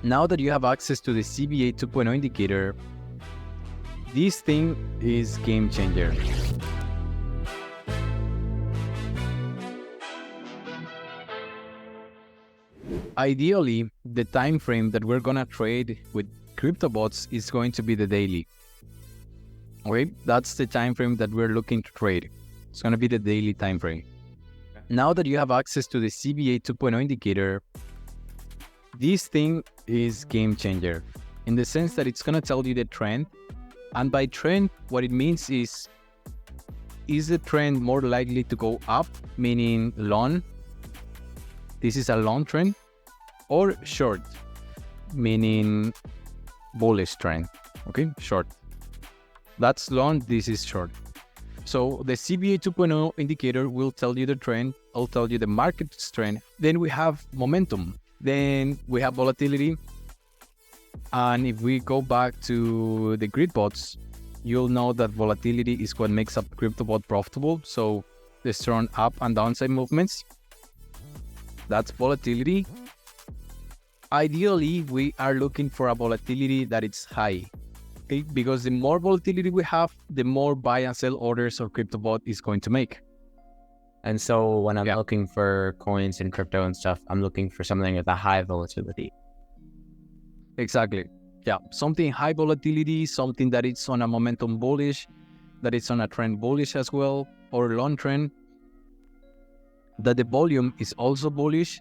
Now that you have access to the CBA 2.0 indicator, this thing is game changer. Ideally, the time frame that we're gonna trade with CryptoBots is going to be the daily. Okay, that's the time frame that we're looking to trade. It's gonna be the daily time frame. Now that you have access to the CBA 2.0 indicator, this thing is game changer in the sense that it's gonna tell you the trend. And by trend, what it means is the trend more likely to go up, meaning long? This is a long trend, or short, meaning bullish trend. Okay, short. That's long, this is short. So the CBA 2.0 indicator will tell you the trend, will tell you the market's trend. Then we have momentum. Then we have volatility. And if we go back to the grid bots, you'll know that volatility is what makes up CryptoBot profitable. So the strong up and downside movements, that's volatility. Ideally, we are looking for a volatility that is high. Okay, because the more volatility we have, the more buy and sell orders our CryptoBot is going to make. And so when I'm looking for coins and crypto and stuff, I'm looking for something with a high volatility. Exactly. Yeah, something high volatility, something that it's on a momentum bullish, that it's on a trend bullish as well, or long trend. That the volume is also bullish.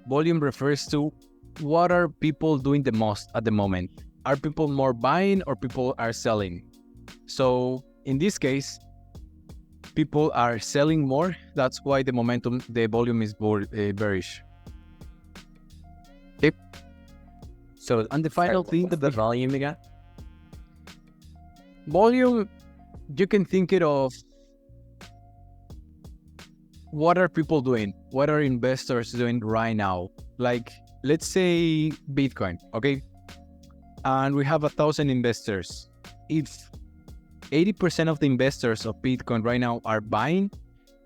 Volume refers to what are people doing the most at the moment. Are people more buying or people are selling? So in this case, people are selling more. That's why the volume is bearish. Okay. So, and the final thing that the volume again? Volume, you can think it of what are people doing? What are investors doing right now? Like, let's say Bitcoin, okay? And we have 1,000 investors. If 80% of the investors of Bitcoin right now are buying,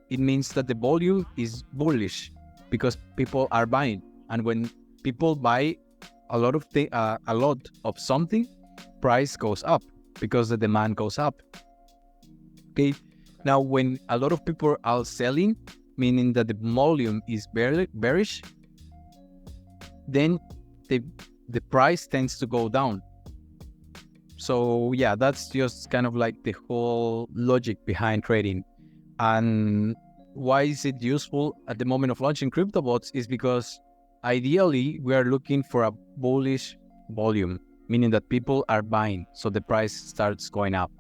it means that the volume is bullish because people are buying. And when people buy a lot of something, price goes up because the demand goes up. Okay. Now, when a lot of people are selling, meaning that the volume is bearish, then the price tends to go down. So yeah, that's just kind of like the whole logic behind trading. And why is it useful at the moment of launching CryptoBots is because ideally we are looking for a bullish volume, meaning that people are buying, so the price starts going up.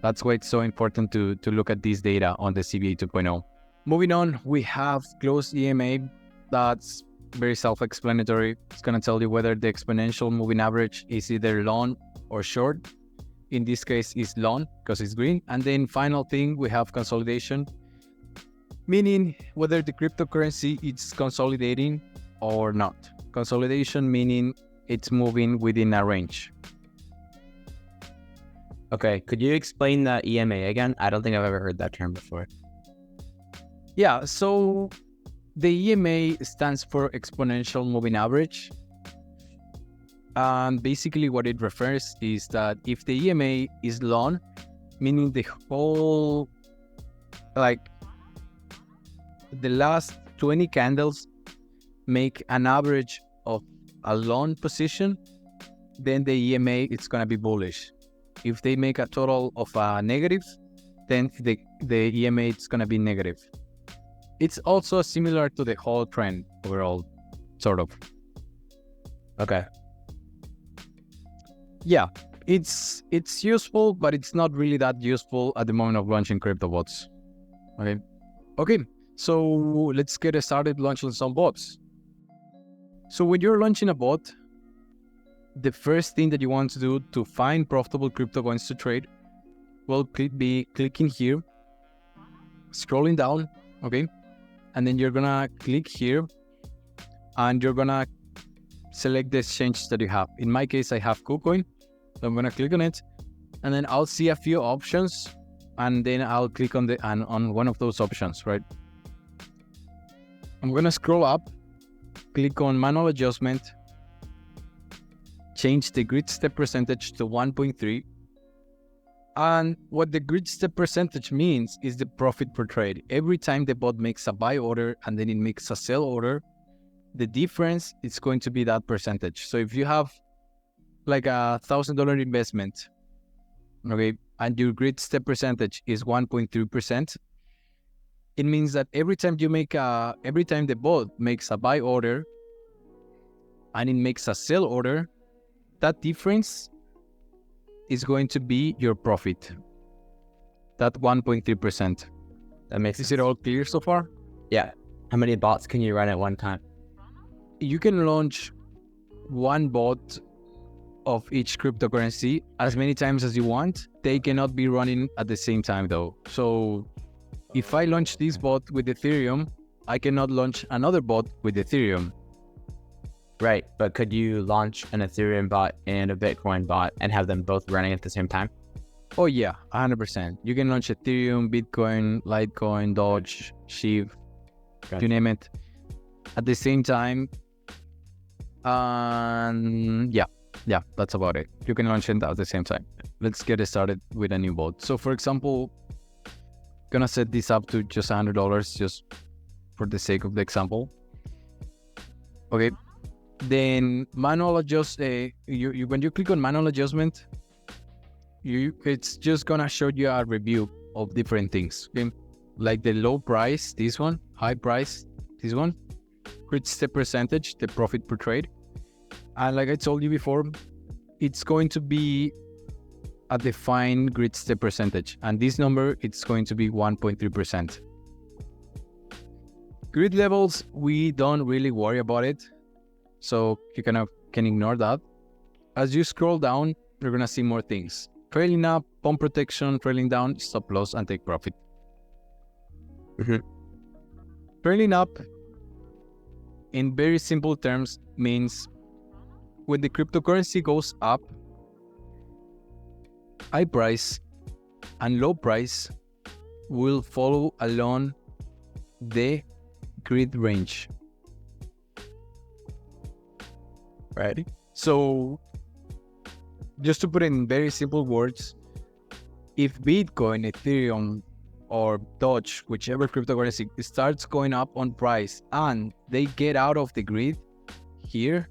That's why it's so important to look at this data on the CBA 2.0. Moving on, we have closed EMA. That's very self-explanatory. It's going to tell you whether the exponential moving average is either long or short. In this case, it's long because it's green. And then final thing, we have consolidation, meaning whether the cryptocurrency is consolidating or not. Consolidation meaning it's moving within a range. Okay, could you explain that EMA again? I don't think I've ever heard that term before. Yeah, so the EMA stands for exponential moving average. And basically what it refers is that if the EMA is long, meaning the whole, like the last 20 candles make an average of a long position, then the EMA is going to be bullish. If they make a total of a negative, then the EMA is going to be negative. It's also similar to the whole trend overall, sort of. Okay. Yeah, it's useful, but it's not really that useful at the moment of launching CryptoBots. Okay, so let's get started launching some bots. So when you're launching a bot, the first thing that you want to do to find profitable crypto coins to trade will be clicking here, scrolling down, okay? And then you're gonna click here and you're gonna select the exchange that you have. In my case, I have KuCoin, so I'm gonna click on it, and then I'll see a few options, and then I'll click on one of those options, right? I'm gonna scroll up, click on manual adjustment, change the grid step percentage to 1.3. And what the grid step percentage means is the profit per trade. Every time the bot makes a buy order and then it makes a sell order, the difference is going to be that percentage. So if you have like $1,000 investment, okay, and your grid step percentage is 1.3%, it means that every time the bot makes a buy order and it makes a sell order, that difference is going to be your profit. That 1.3%. That makes Is sense. it all clear so far? Yeah. How many bots can you run at one time? You can launch one bot of each cryptocurrency as many times as you want. They cannot be running at the same time though. So if I launch this bot with Ethereum, I cannot launch another bot with Ethereum. Right, but could you launch an Ethereum bot and a Bitcoin bot and have them both running at the same time? Oh yeah, 100%. You can launch Ethereum, Bitcoin, Litecoin, Doge, Shiv, you name it, at the same time. And yeah, that's about it. You can launch it at the same time. Let's get it started with a new bot. So for example, gonna set this up to just $100 just for the sake of the example. Okay. Then manual adjust. When you click on manual adjustment, it's just gonna show you a review of different things. Okay? Like the low price, this one, high price, this one, grid step percentage, the profit per trade, and like I told you before, it's going to be a defined grid step percentage, and this number it's going to be 1.3%. Grid levels, we don't really worry about it. So you can ignore that. As you scroll down, you're going to see more things. Trailing up, pump protection, trailing down, stop loss, and take profit. Trailing up, in very simple terms, means when the cryptocurrency goes up, high price and low price will follow along the grid range. Right? So, just to put it in very simple words, if Bitcoin, Ethereum, or Doge, whichever cryptocurrency, starts going up on price and they get out of the grid here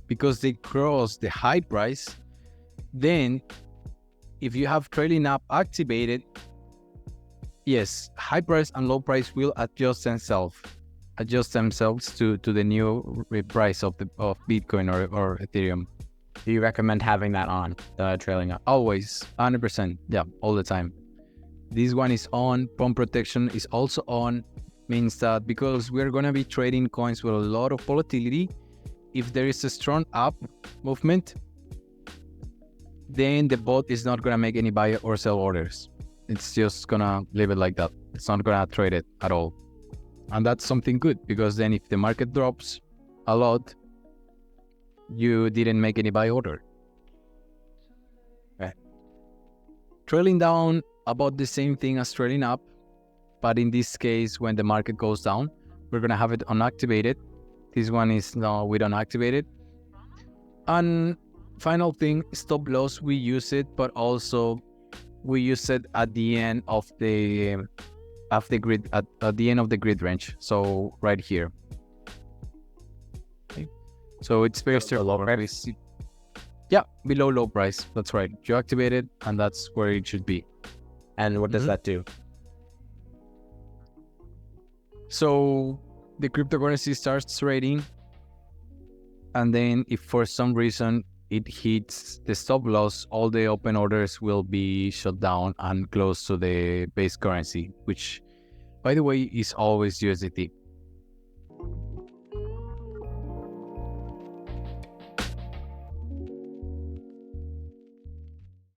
because they cross the high price, then if you have trailing up activated, yes, high price and low price will adjust themselves to the new price of Bitcoin or Ethereum. Do you recommend having that on, the trailing up? Always, 100%. Yeah, all the time. This one is on. Pump protection is also on. Means that because we're going to be trading coins with a lot of volatility, if there is a strong up movement, then the bot is not going to make any buy or sell orders. It's just going to leave it like that. It's not going to trade it at all. And that's something good, because then if the market drops a lot, you didn't make any buy order. Okay. Trailing down, about the same thing as trailing up, but in this case, when the market goes down, we're going to have it unactivated. This one is no, we don't activate it. And final thing, stop loss, we use it, but also we use it at the end of the grid, at the end of the grid range. So right here. Okay. So it's very straightforward. Yeah, below low price. That's right. You activate it, and that's where it should be. And what does that do? So the cryptocurrency starts trading, and then if for some reason it hits the stop loss, all the open orders will be shut down and close to the base currency, which, by the way, is always USDT.